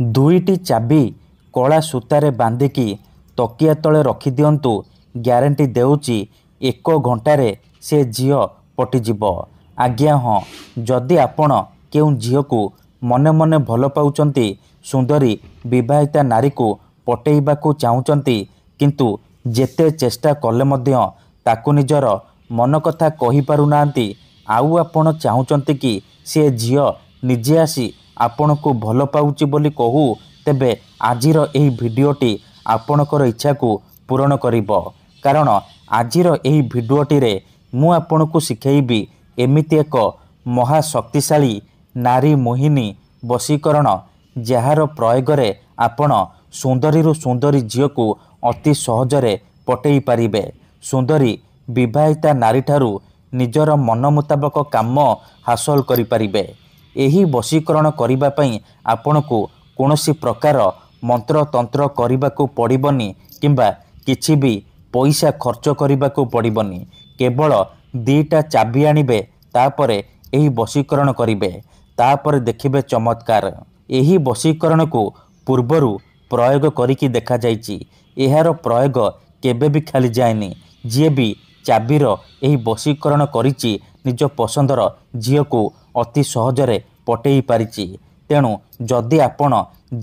ଦୁଇଟି ଚାବି କଳା ସୂତାରେ ବାନ୍ଧିକି ତକିଆ ତଳେ ରଖିଦିଅନ୍ତୁ। ଗ୍ୟାରେଣ୍ଟି ଦେଉଛି 1 ଘଣ୍ଟାରେ ସେ ଝିଅ ପଟିଯିବ। ଆଜ୍ଞା ହଁ, ଯଦି ଆପଣ କେଉଁ ଝିଅକୁ ମନେ ମନେ ଭଲ ପାଉଛନ୍ତି, ସୁନ୍ଦରୀ ବିବାହିତା ନାରୀକୁ ପଟେଇବାକୁ ଚାହୁଁଛନ୍ତି, କିନ୍ତୁ ଯେତେ ଚେଷ୍ଟା କଲେ ମଧ୍ୟ ତାକୁ ନିଜର ମନ କଥା କହିପାରୁନାହାନ୍ତି, ଆଉ ଆପଣ ଚାହୁଁଛନ୍ତି କି ସେ ଝିଅ ନିଜେ ଆସି ଆପଣଙ୍କୁ ଭଲ ପାଉଛି ବୋଲି କହୁ, ତେବେ ଆଜିର ଏହି ଭିଡ଼ିଓଟି ଆପଣଙ୍କର ଇଚ୍ଛାକୁ ପୂରଣ କରିବ। କାରଣ ଆଜିର ଏହି ଭିଡ଼ିଓଟିରେ ମୁଁ ଆପଣଙ୍କୁ ଶିଖେଇବି ଏମିତି ଏକ ମହାଶକ୍ତିଶାଳୀ ନାରୀ ମୋହିନୀ ବଶୀକରଣ, ଯାହାର ପ୍ରୟୋଗରେ ଆପଣ ସୁନ୍ଦରୀରୁ ସୁନ୍ଦରୀ ଝିଅକୁ ଅତି ସହଜରେ ପଟେଇ ପାରିବେ। ସୁନ୍ଦରୀ ବିବାହିତା ନାରୀଠାରୁ ନିଜର ମନ ମୁତାବକ କାମ ହାସଲ କରିପାରିବେ। ଏହି ବଶୀକରଣ କରିବା ପାଇଁ ଆପଣଙ୍କୁ କୌଣସି ପ୍ରକାର ମନ୍ତ୍ରତନ୍ତ୍ର କରିବାକୁ ପଡ଼ିବନି କିମ୍ବା କିଛି ବି ପଇସା ଖର୍ଚ୍ଚ କରିବାକୁ ପଡ଼ିବନି। କେବଳ 2ଟା ଚାବି ଆଣିବେ, ତାପରେ ଏହି ବଶୀକରଣ କରିବେ, ତାପରେ ଦେଖିବେ ଚମତ୍କାର। ଏହି ବଶୀକରଣକୁ ପୂର୍ବରୁ ପ୍ରୟୋଗ କରିକି ଦେଖାଯାଇଛି। ଏହାର ପ୍ରୟୋଗ କେବେ ବି ଖାଲି ଯାଏନି। ଯିଏ ବି ଚାବିର ଏହି ବଶୀକରଣ କରିଛି, ନିଜ ପସନ୍ଦର ଝିଅକୁ ଅତି ସହଜରେ ପଟେଇ ପାରିଛି। ତେଣୁ ଯଦି ଆପଣ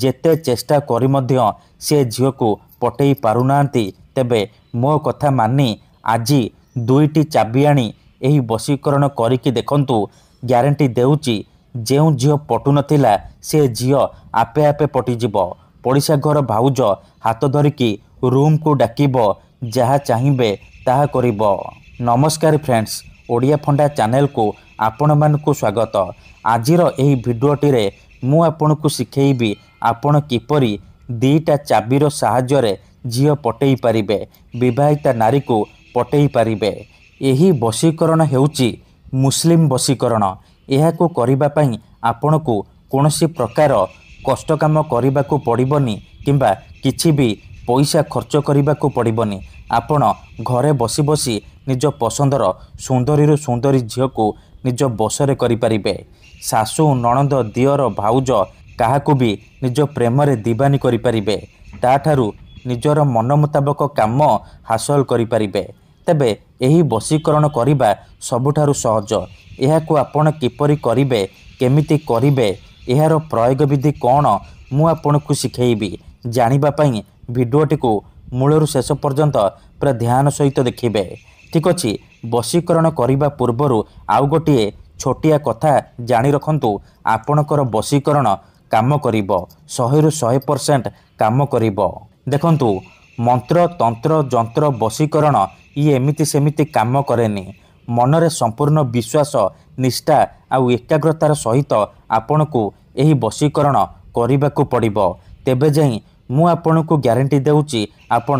ଯେତେ ଚେଷ୍ଟା କରି ମଧ୍ୟ ସେ ଝିଅକୁ ପଟେଇ ପାରୁନାହାନ୍ତି, ତେବେ ମୋ କଥା ମାନି ଆଜି 2ଟି ଚାବି ଆଣି ଏହି ବଶୀକରଣ କରିକି ଦେଖନ୍ତୁ। ଗ୍ୟାରେଣ୍ଟି ଦେଉଛି, ଯେଉଁ ଝିଅ ପଟୁନଥିଲା ସେ ଝିଅ ଆପେ ଆପେ ପଟିଯିବ। ପଡ଼ିଶା ଘର ଭାଉଜ ହାତ ଧରିକି ରୁମ୍କୁ ଡାକିବ, ଯାହା ଚାହିଁବେ ତାହା କରିବ। ନମସ୍କାର ଫ୍ରେଣ୍ଡସ୍, ଓଡ଼ିଆ ଫଣ୍ଡା ଚ୍ୟାନେଲକୁ ଆପଣମାନଙ୍କୁ ସ୍ୱାଗତ। ଆଜିର ଏହି ଭିଡ଼ିଓଟିରେ ମୁଁ ଆପଣଙ୍କୁ ଶିଖେଇବି ଆପଣ କିପରି 2ଟା ଚାବିର ସାହାଯ୍ୟରେ ଝିଅ ପଟେଇ ପାରିବେ, ବିବାହିତା ନାରୀକୁ ପଟେଇ ପାରିବେ। ଏହି ବଶୀକରଣ ହେଉଛି ମୁସଲିମ ବଶୀକରଣ। ଏହାକୁ କରିବା ପାଇଁ ଆପଣଙ୍କୁ କୌଣସି ପ୍ରକାର କଷ୍ଟ କାମ କରିବାକୁ ପଡ଼ିବନି କିମ୍ବା କିଛି ବି ପଇସା ଖର୍ଚ୍ଚ କରିବାକୁ ପଡ଼ିବନି। ଆପଣ ଘରେ ବସି ବସି ନିଜ ପସନ୍ଦର ସୁନ୍ଦରୀରୁ ସୁନ୍ଦରୀ ଝିଅକୁ ନିଜ ବଶରେ କରିପାରିବେ। ଶାଶୁ, ନଣନ୍ଦ, ଦିଅର, ଭାଉଜ କାହାକୁ ବି ନିଜ ପ୍ରେମରେ ଦିବାନୀ କରିପାରିବେ। ତାଠାରୁ ନିଜର ମନ ମୁତାବକ କାମ ହାସଲ କରିପାରିବେ। ତେବେ ଏହି ବଶୀକରଣ କରିବା ସବୁଠାରୁ ସହଜ। ଏହାକୁ ଆପଣ କିପରି କରିବେ, କେମିତି କରିବେ, ଏହାର ପ୍ରୟୋଗ ବିଧି କ'ଣ, ମୁଁ ଆପଣଙ୍କୁ ଶିଖେଇବି। ଜାଣିବା ପାଇଁ ଭିଡ଼ିଓଟିକୁ ମୂଳରୁ ଶେଷ ପର୍ଯ୍ୟନ୍ତ ପୁରା ଧ୍ୟାନ ସହିତ ଦେଖିବେ। ଠିକ୍ ଅଛି, ବଶୀକରଣ କରିବା ପୂର୍ବରୁ ଆଉ ଗୋଟିଏ ଛୋଟିଆ କଥା ଜାଣି ରଖନ୍ତୁ। ଆପଣଙ୍କର ବଶୀକରଣ କାମ କରିବ, 100ରୁ 100% କାମ କରିବ। ଦେଖନ୍ତୁ, ମନ୍ତ୍ର, ତନ୍ତ୍ର, ଯନ୍ତ୍ର, ବଶୀକରଣ ଇଏ ଏମିତି ସେମିତି କାମ କରେନି। ମନରେ ସମ୍ପୂର୍ଣ୍ଣ ବିଶ୍ୱାସ, ନିଷ୍ଠା ଆଉ ଏକାଗ୍ରତାର ସହିତ ଆପଣଙ୍କୁ ଏହି ବଶୀକରଣ କରିବାକୁ ପଡ଼ିବ। ତେବେ ଯାଇ ମୁଁ ଆପଣଙ୍କୁ ଗ୍ୟାରେଣ୍ଟି ଦେଉଛି, ଆପଣ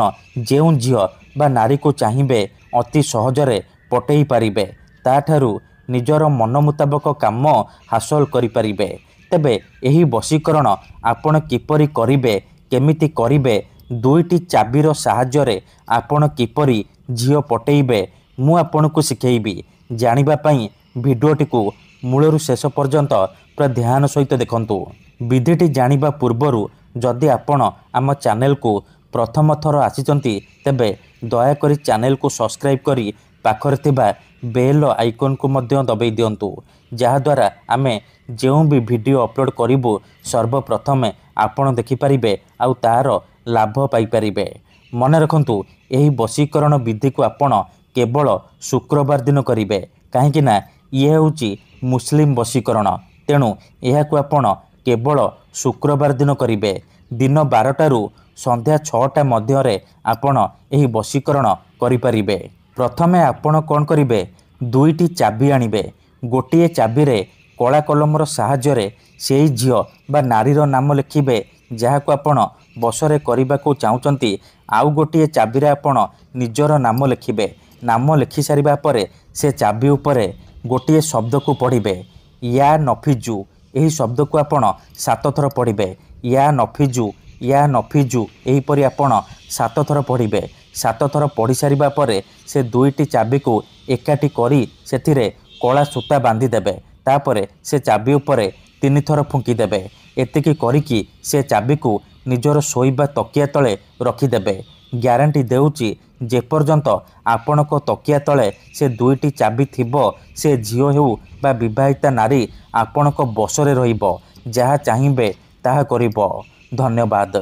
ଯେଉଁ ଝିଅ ବା ନାରୀକୁ ଚାହିଁବେ ଅତି ସହଜରେ ପଟେଇ ପାରିବେ, ତାଠାରୁ ନିଜର ମନ ମୁତାବକ କାମ ହାସଲ କରିପାରିବେ। ତେବେ ଏହି ବଶୀକରଣ ଆପଣ କିପରି କରିବେ, କେମିତି କରିବେ, 2ଟି ଚାବିର ସାହାଯ୍ୟରେ ଆପଣ କିପରି ଝିଅ ପଟେଇବେ, ମୁଁ ଆପଣଙ୍କୁ ଶିଖେଇବି। ଜାଣିବା ପାଇଁ ଭିଡ଼ିଓଟିକୁ ମୂଳରୁ ଶେଷ ପର୍ଯ୍ୟନ୍ତ ପୁରା ଧ୍ୟାନ ସହିତ ଦେଖନ୍ତୁ। ବିଧିଟି ଜାଣିବା ପୂର୍ବରୁ ଯଦି ଆପଣ ଆମ ଚ୍ୟାନେଲକୁ ପ୍ରଥମ ଥର ଆସିଛନ୍ତି, ତେବେ ଦୟାକରି ଚ୍ୟାନେଲକୁ ସବସ୍କ୍ରାଇବ୍ କରି ପାଖରେ ଥିବା ବେଲ୍ ଆଇକନ୍କୁ ମଧ୍ୟ ଦବାଇ ଦିଅନ୍ତୁ, ଯାହାଦ୍ୱାରା ଆମେ ଯେଉଁ ବି ଭିଡ଼ିଓ ଅପଲୋଡ଼ କରିବୁ ସର୍ବପ୍ରଥମେ ଆପଣ ଦେଖିପାରିବେ ଆଉ ତାହାର ଲାଭ ପାଇପାରିବେ। ମନେ ରଖନ୍ତୁ, ଏହି ବଶୀକରଣ ବିଧିକୁ ଆପଣ କେବଳ ଶୁକ୍ରବାର ଦିନ କରିବେ, କାହିଁକି ନା ଇଏ ହେଉଛି ମୁସଲିମ ବଶୀକରଣ। ତେଣୁ ଏହାକୁ ଆପଣ କେବଳ ଶୁକ୍ରବାର ଦିନ କରିବେ। ଦିନ 12ଟାରୁ ସନ୍ଧ୍ୟା 6ଟା ମଧ୍ୟରେ ଆପଣ ଏହି ବଶୀକରଣ କରିପାରିବେ। ପ୍ରଥମେ ଆପଣ କ'ଣ କରିବେ, 2ଟି ଚାବି ଆଣିବେ। ଗୋଟିଏ ଚାବିରେ କଳା କଲମର ସାହାଯ୍ୟରେ ସେହି ଝିଅ ବା ନାରୀର ନାମ ଲେଖିବେ, ଯାହାକୁ ଆପଣ ବଶରେ କରିବାକୁ ଚାହୁଁଛନ୍ତି। ଆଉ ଗୋଟିଏ ଚାବିରେ ଆପଣ ନିଜର ନାମ ଲେଖିବେ। ନାମ ଲେଖି ସାରିବା ପରେ ସେ ଚାବି ଉପରେ ଗୋଟିଏ ଶବ୍ଦକୁ ପଢ଼ିବେ, ୟା ନଫିଜୁ। ଏହି ଶବ୍ଦକୁ ଆପଣ 7 ଥର ପଢ଼ିବେ। ୟା ନଫିଜୁ, ୟା ନଫିଜୁ, ଏହିପରି ଆପଣ 7 ଥର ପଢ଼ିବେ। 7 ଥର ପଢ଼ି ସାରିବା ପରେ ସେ 2ଟି ଚାବିକୁ ଏକାଠି କରି ସେଥିରେ କଳା ସୂତା ବାନ୍ଧିଦେବେ। ତାପରେ ସେ ଚାବି ଉପରେ 3 ଥର ଫୁଙ୍କିଦେବେ। ଏତିକି କରିକି ସେ ଚାବିକୁ ନିଜର ଶୋଇବା ତକିଆ ତଳେ ରଖିଦେବେ। ଗ୍ୟାରେଣ୍ଟି ଦେଉଛି ଯେପର୍ଯ୍ୟନ୍ତ ଆପଣଙ୍କ ତକିଆ ତଳେ ସେ 2ଟି ଚାବି ଥିବ ସେ ଝିଅ ହେଉ ବା ବିବାହିତା ନାରୀ ଆପଣଙ୍କ ବଶରେ ରହିବ। ଯାହା ଚାହିଁବେ ତାହା କରିବ। ଧନ୍ୟବାଦ।